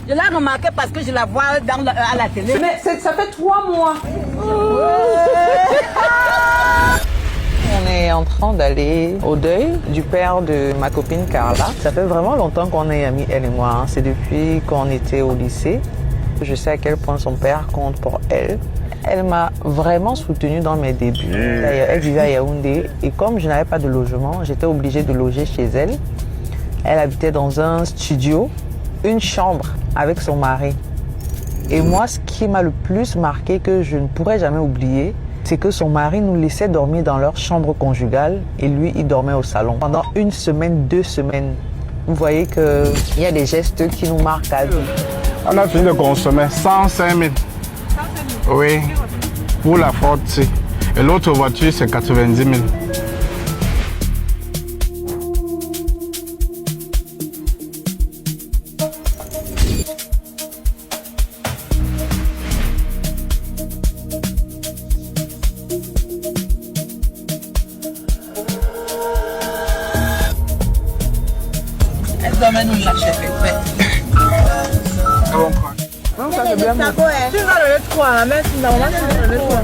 Je l'ai remarqué parce que je la vois à la télé. Mais ça fait 3 mois. On est en train d'aller au deuil du père de ma copine Carla. Ça fait vraiment longtemps qu'on est amis, elle et moi. Hein. C'est depuis qu'on était au lycée. Je sais à quel point son père compte pour elle. Elle m'a vraiment soutenue dans mes débuts. Elle vivait à Yaoundé et comme je n'avais pas de logement, j'étais obligée de loger chez elle. Elle habitait dans un studio, une chambre avec son mari. Et moi, ce qui m'a le plus marqué, que je ne pourrai jamais oublier, c'est que son mari nous laissait dormir dans leur chambre conjugale et lui, il dormait au salon. Pendant 1 semaine, 2 semaines, vous voyez qu'il y a des gestes qui nous marquent à vie. On a fini de consommer 105 000. Oui, pour la Ford C. Et l'autre voiture, c'est 90 000. Elle doit même nous lâcher. Non, ça c'est bien. Tu vas le 3, la mère, tu vas le 3.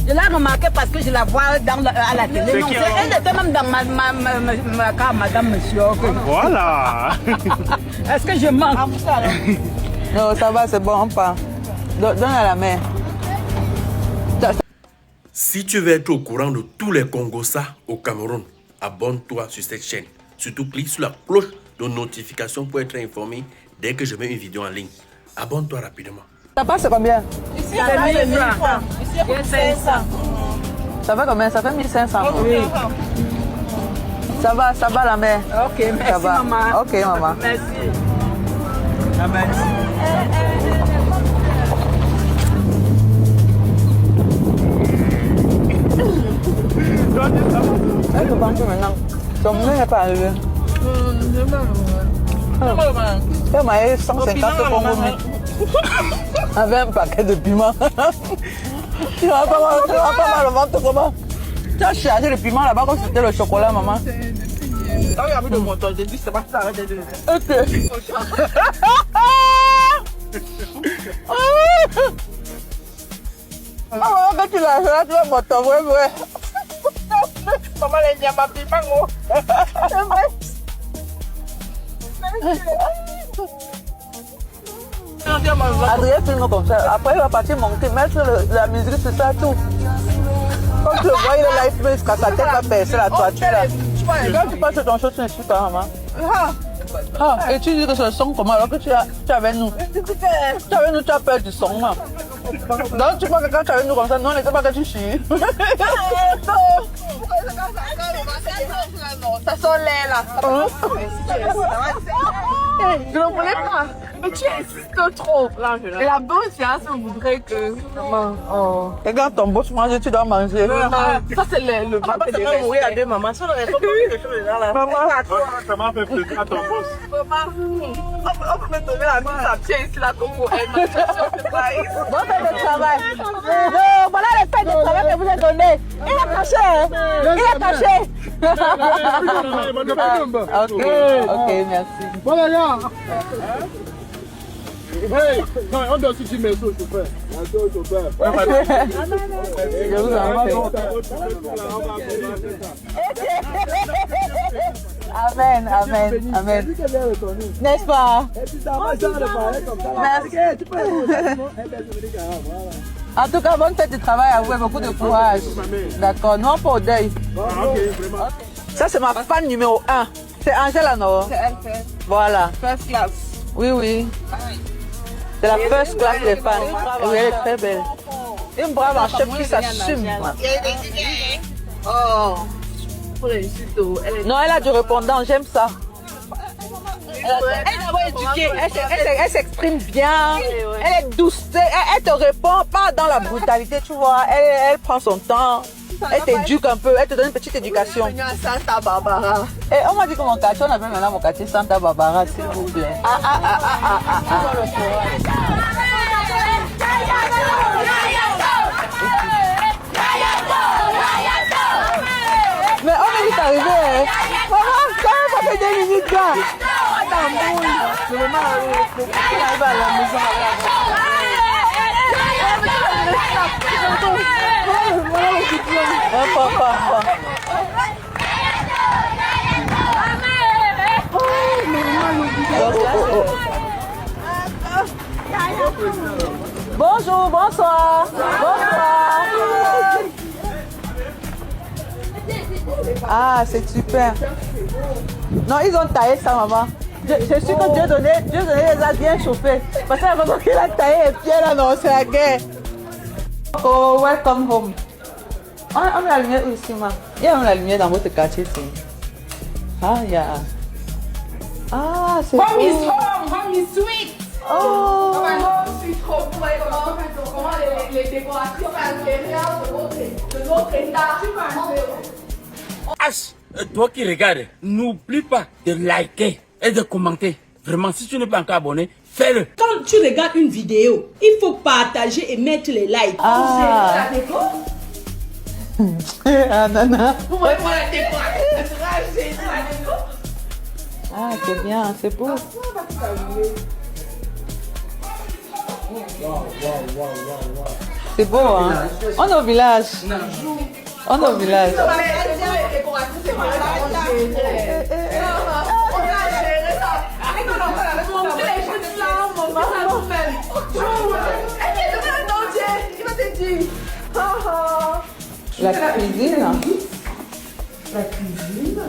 Je l'ai remarqué parce que je la vois à la télé. Non, elle était même dans ma carte, madame, monsieur. Voilà. Est-ce que je manque? Non, ça va, c'est bon, on part. Donne à la mère. Si tu veux être au courant de tous les Congossas au Cameroun, abonne-toi sur cette chaîne. Surtout, clique sur la cloche de notification pour être informé dès que je mets une vidéo en ligne. Abonne-toi rapidement. Ça passe combien? Ici, c'est 1000 francs. Ici, c'est 500. Ça va combien? Ça fait 1500. Oui. Ça va la mère. Ok, merci Ça va. maman. Ok maman. Merci. Elle peut penser maintenant. Son mère n'est pas arrivé. Elle m'a eu 150 Congo. Avec un paquet de piment. Tu vas pas mal le ventre comment? Tu as chargé le piment là-bas comme c'était le chocolat, maman. Ah oui, avec le montant, j'ai dit, c'est pas ça, arrête de Ok. Ah, quand tu l'as là, tu vas monter, vrai. Maman, elle n'y a pas piment, gros. C'est vrai. Adrien filme comme ça. Après, il va partir monter, mettre la musique sur ça, tout. Quand tu le vois, il est là, il peut jusqu'à sa tête va percer la toiture là. Quand tu passes ton chose, tu n'es pas, maman. Et tu dis que c'est le son comment alors que tu es avec nous? Tu es avec nous, tu as peur du son là. Donc tu crois que quand tu es avec nous comme ça, non, on n'était pas que tu chies. Ça sent l'air là. Je ne voulais pas. Mais tu insistes trop. Et la bonne séance, on voudrait que. Maman. Oh. Et quand ton boss mange, tu dois manger. Ça, c'est le Papa, ça va mourir à deux mamans. Ça, on aurait pas quelque chose là. Maman, Ça m'a fait plaisir à ton boss. On peut me tomber la mise à pied ici, la Congo. bon fait de travail. Voilà les fêtes de travail que vous avez donné. Il est caché, hein? Il est caché. Ok, merci. Voilà, là. Hey, non, on doit aussi dire merci au chauffeur. Merci au chauffeur. Je vous en prie. Amen, amen, amen. N'est-ce pas? Merci. En tout cas, bonne fête de travail à vous et beaucoup de courage. D'accord, non pas au deuil. Ça, c'est ma fan numéro 1. C'est Angela, non? C'est elle, Voilà. first class. Oui, oui. C'est la first class des fans. Oui, elle est très belle. Une brave en chef qui s'assume. Oh, pour réussir tout. Non, elle a du répondant, j'aime ça. Elle est d'abord éduquée. Elle s'exprime bien, elle est douce, elle te répond pas dans la brutalité, tu vois. Elle prend son temps, elle t'éduque un peu, elle te donne une petite éducation. Santa Barbara. Et on m'a dit que mon quartier, on appelle maintenant mon quartier Santa Barbara, s'il vous plaît. Mais on est vite arrivé, hein. Maman, quand même, fait 2 minutes là. Attends, c'est vraiment faut qu'il arrive à la maison. Bonjour, bonsoir. Bonsoir. Ah, c'est super. Non, ils ont taillé ça, maman. Je suis que Dieu donnait les a bien chauffés. Parce que la maman qui a taillé les pieds là, non, c'est la guerre. Oh, welcome home. On a la lumière ici, ma. Il y a la lumière dans votre quartier, c'est. Ah, il y a. Ah, c'est Home is home, home is sweet. Oh. Home sweet home. Comment les décorations intérieures de notre état. H, toi qui regardes, n'oublie pas de liker et de commenter. Vraiment, si tu n'es pas encore abonné, fais-le. Quand tu regardes une vidéo, il faut partager et mettre les likes. Ah. Ah, nana. Ah, c'est bien, c'est beau. C'est beau, hein? On est au village. On est au village. La cuisine. La cuisine.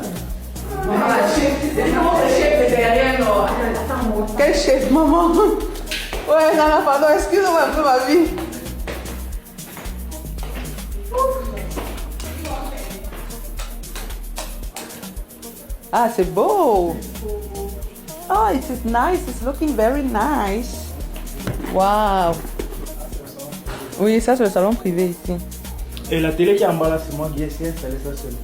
Quel chef, maman? Ouais, Nana, pardon, excuse-moi un peu ma vie. Ah, c'est beau. Oh, it is nice. It's looking very nice. Wow. Oui, ça, c'est le salon privé ici. Et la télé qui est en bas là, c'est moi qui ai installé ça seul.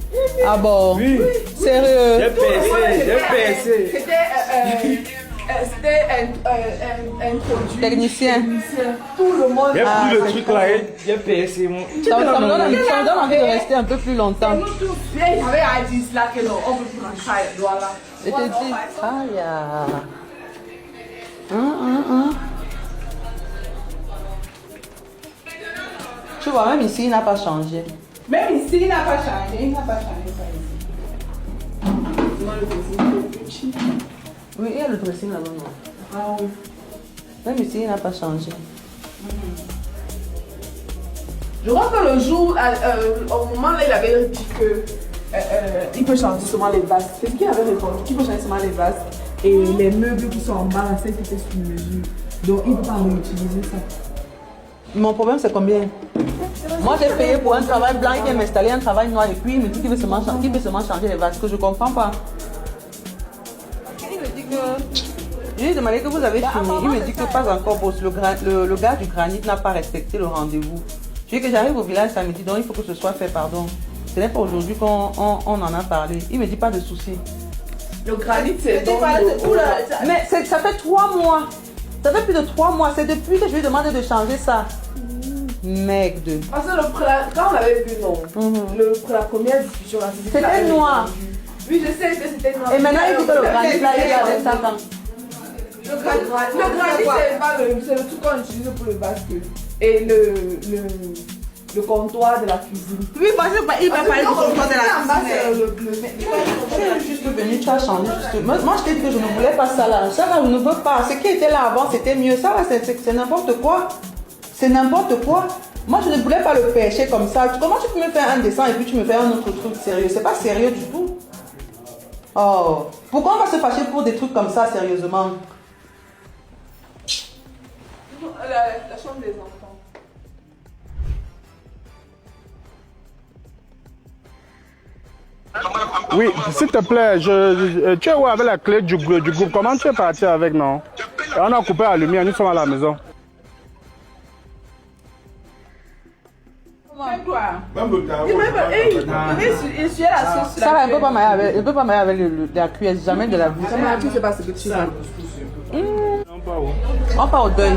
Ah bon? Oui. Sérieux? J'ai PSC. C'était introduit. Technicien. Tout le monde. J'ai pris le truc là, j'ai PSC. Ça me donne envie de rester un peu plus longtemps. Nous tous, il y avait à dire là que non, on peut prendre ça, voilà. Je te dis, aïe. Tu vois, même ici, il n'a pas changé. Même ici, il n'a pas changé. Il n'a pas changé ça ici. Sinon, le dressing est petit. Oui, il y a le dressing là-bas, non? Ah oui. Même ici, il n'a pas changé. Je crois que le jour, au moment là, il avait dit que il peut changer seulement les vases. C'est ce qu'il avait répondu, qu'il peut changer seulement les vases. Et les meubles qui sont en bas, là, c'est qui étaient sur mesure. Donc, il ne peut pas réutiliser ça. Mon problème, c'est combien? Moi, j'ai payé pour un travail blanc, il vient m'installer un travail noir et puis il me dit qu'il veut seulement changer les vases, que je ne comprends pas. Il me dit que... Je lui ai demandé que vous avez fini. Il me dit que pas encore, boss. Le gars du granit n'a pas respecté le rendez-vous. Je lui ai dit que j'arrive au village samedi, donc il faut que ce soit fait, pardon. Ce n'est pas aujourd'hui qu'on en a parlé. Il me dit pas de soucis. Le granit, c'est donc... Mais ça fait 3 mois. Ça fait plus de 3 mois. C'est depuis que je lui ai demandé de changer ça. Mec de... Parce que quand on avait vu, non, la première discussion, là, c'était noir. Oui, je sais que c'était noir. Et maintenant, il dit que le granit, là, il est avec ça. Le granit, c'est le truc qu'on utilise pour le basket. Et le comptoir de la cuisine. Oui, parce qu'il va parler du comptoir de la cuisine. Je suis juste venu, tu as changé. Moi, je t'ai dit que je ne voulais pas ça là. Ça là, je ne veux pas. Ce qui était là avant, c'était mieux. Ça là, c'est n'importe quoi. C'est n'importe quoi. Moi, je ne voulais pas le pêcher comme ça. Comment tu peux me faire un dessin et puis tu me fais un autre truc sérieux? C'est pas sérieux du tout. Oh, pourquoi on va se fâcher pour des trucs comme ça, sérieusement? La chambre des enfants. Oui, s'il te plaît, tu es où avec la clé du groupe? Comment tu es parti avec, non? Et on a coupé la lumière, nous sommes à la maison. Même le carreau. Il suit la sauce. Ça va, il ne peut pas m'aider avec la cuillère, jamais de la vie. Tu sais pas ce que tu veux. On part au deuil.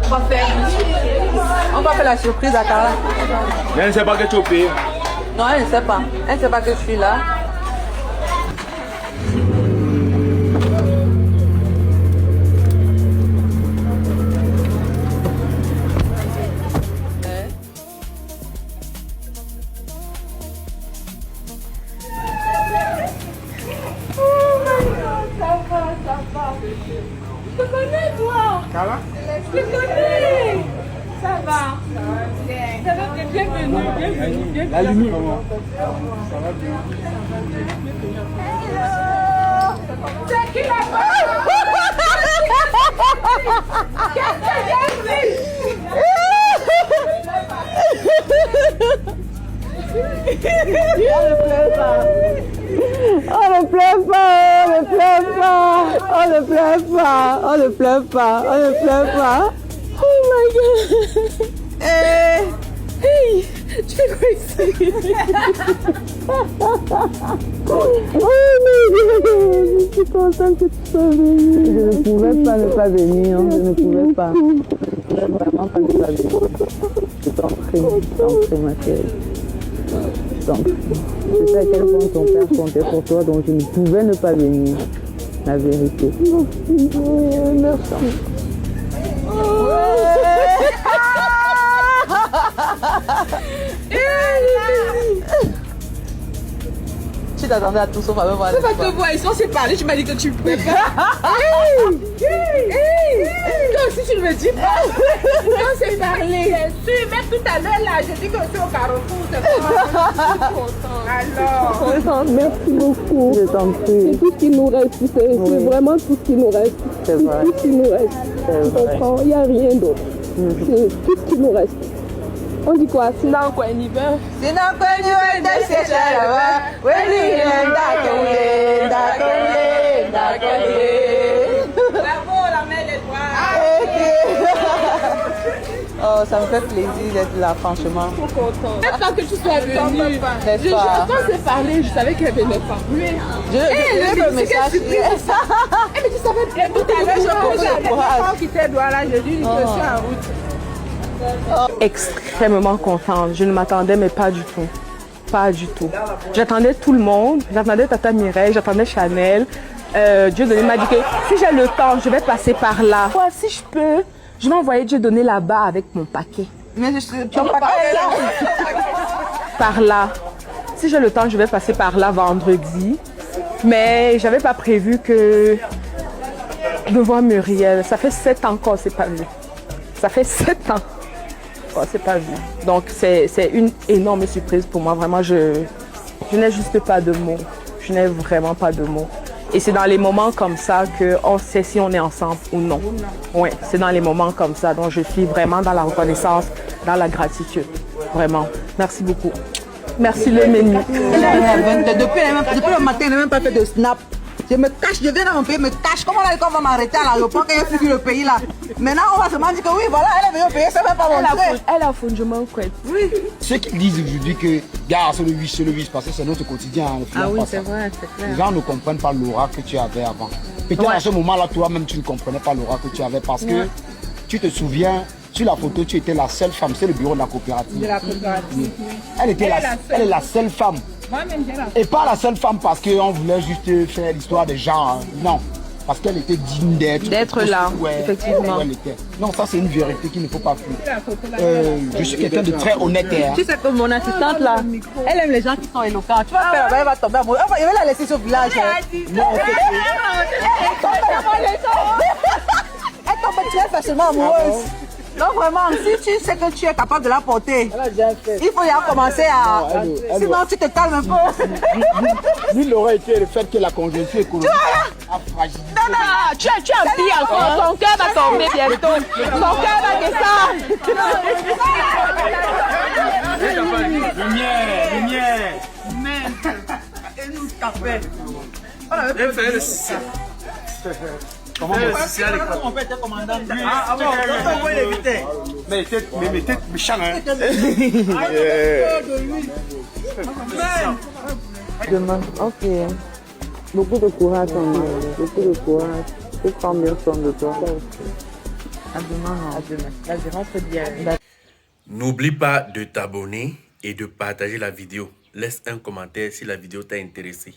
On va faire la surprise à Carla. Mais elle ne sait pas que tu es au pays. Non, elle ne sait pas. Elle ne sait pas que je suis là. Je te connais, toi. Carla? Je te connais. Ça va. Ça va bien. Bienvenue. La lumière. Ça va bien. Hello. C'est qui là-bas? Oh ne pleure pas, oh ne pleure pas, oh ne pleure pas, oh ne pleure pas, oh ne pleure pas. Oh my god. Hey, tu fais quoi ici? Oh my god, je suis contente que tu sois venue. Je ne pouvais pas ne pas venir, je ne pouvais pas. Je ne pouvais vraiment pas ne pas venir. Je t'en prie ma chérie. Donc, je sais à quel point ton père comptait pour toi, donc je ne pouvais ne pas venir. La vérité. Merci. Tu t'attendais à tout sauf à me voir. On va te voir, ils sont séparés, tu m'as dit que tu peux pas. Toi aussi tu ne me dis pas. On s'est parlé. Je suis, même tout à l'heure là, je dis que je suis au Carrefour, c'est vraiment, je suis content. Alors. Merci beaucoup. Je t'en prie. C'est tout ce qui nous reste, c'est vraiment tout ce qui nous reste. C'est vrai. Tout ce qui nous reste. C'est vrai. Il n'y a rien d'autre. C'est tout ce qui nous reste. On dit quoi? Sinon quoi, un hiver? Sinon quoi, tu es de ces chaleurs. Oui, Bravo, la mère des Oh, ça me fait plaisir d'être là, franchement. Je suis contente. Même pas que tu sois venue. N'est-ce pas? Quand on s'est parlé, je savais qu'elle venait pas. Je veux le message. Mais tu savais bien tout à l'heure, je quitté Douala, j'ai dit que je suis en route. extrêmement contente. Je ne m'attendais, mais pas du tout. Pas du tout. J'attendais tout le monde. J'attendais Tata Mireille, j'attendais Chanel. Dieudonné m'a dit que si j'ai le temps, je vais passer par là. Ouais, si je peux, je vais envoyer Dieudonné là-bas avec mon paquet. Mais je serai pas là. Par là. Si j'ai le temps, je vais passer par là vendredi. Mais j'avais pas prévu que de voir Muriel. Ça fait 7 ans qu'on ne s'est pas vu. Ça fait 7 ans qu'on ne s'est pas vu. Donc c'est une énorme surprise pour moi. Vraiment, je n'ai juste pas de mots. Je n'ai vraiment pas de mots. Et c'est dans les moments comme ça qu'on sait si on est ensemble ou non. Oui, c'est dans les moments comme ça. Donc je suis vraiment dans la reconnaissance, dans la gratitude. Vraiment. Merci beaucoup. Merci le menu. Depuis le matin, elle n'a même pas fait de snap. Je me cache, je viens dans mon pays, je me cache. Comment on va m'arrêter à l'aéroport quand il y a foutu le pays là? Maintenant, on va seulement dire que oui, voilà, elle est venue au pays, ça ne va pas montrer. Elle a fond, je m'en couette. Oui. Ceux qui disent aujourd'hui que, gars, c'est le vice, parce que c'est notre quotidien. Ah oui, c'est vrai, c'est clair. Les gens ne comprennent pas l'aura que tu avais avant. Peut-être à ce moment-là, toi-même, tu ne comprenais pas l'aura que tu avais parce que tu te souviens, sur la photo, tu étais la seule femme, c'est le bureau de la coopérative. De la coopérative. Elle est la seule femme. Moi-même, j'ai la Et pas la seule femme parce qu'on voulait juste faire l'histoire des gens. Hein. Non. Parce qu'elle était digne d'être là, ouais, effectivement. où elle était. Non, ça c'est une vérité qu'il ne faut pas fuir. Je suis quelqu'un de très honnête. Hein. Tu sais que mon assistante là, elle aime les gens qui sont éloquents. Tu vas faire là-bas, elle va tomber amoureuse. Il va la laisser sur le village. Non, elle tombe très facilement amoureuse. Donc vraiment, si tu sais que tu es capable de la porter, il faut y avoir commencé à... Sinon tu te calmes un peu. Lui, l'aurait été le fait que la conjoncture économique a fragilisé. Non, tu as un pied encore. Son cœur va tomber bientôt. Son cœur va descendre. Lumière. Et nous, café. Comment on peut être commandant? Ah bon, on peut l'éviter. Mais t'es méchant, hein. Demain, ok. Beaucoup de courage, beaucoup de courage. Je prends bien soin de toi. À demain. À demain. Vas-y, rentre bien. N'oublie pas de t'abonner et de partager la vidéo. Laisse un commentaire si la vidéo t'a intéressé.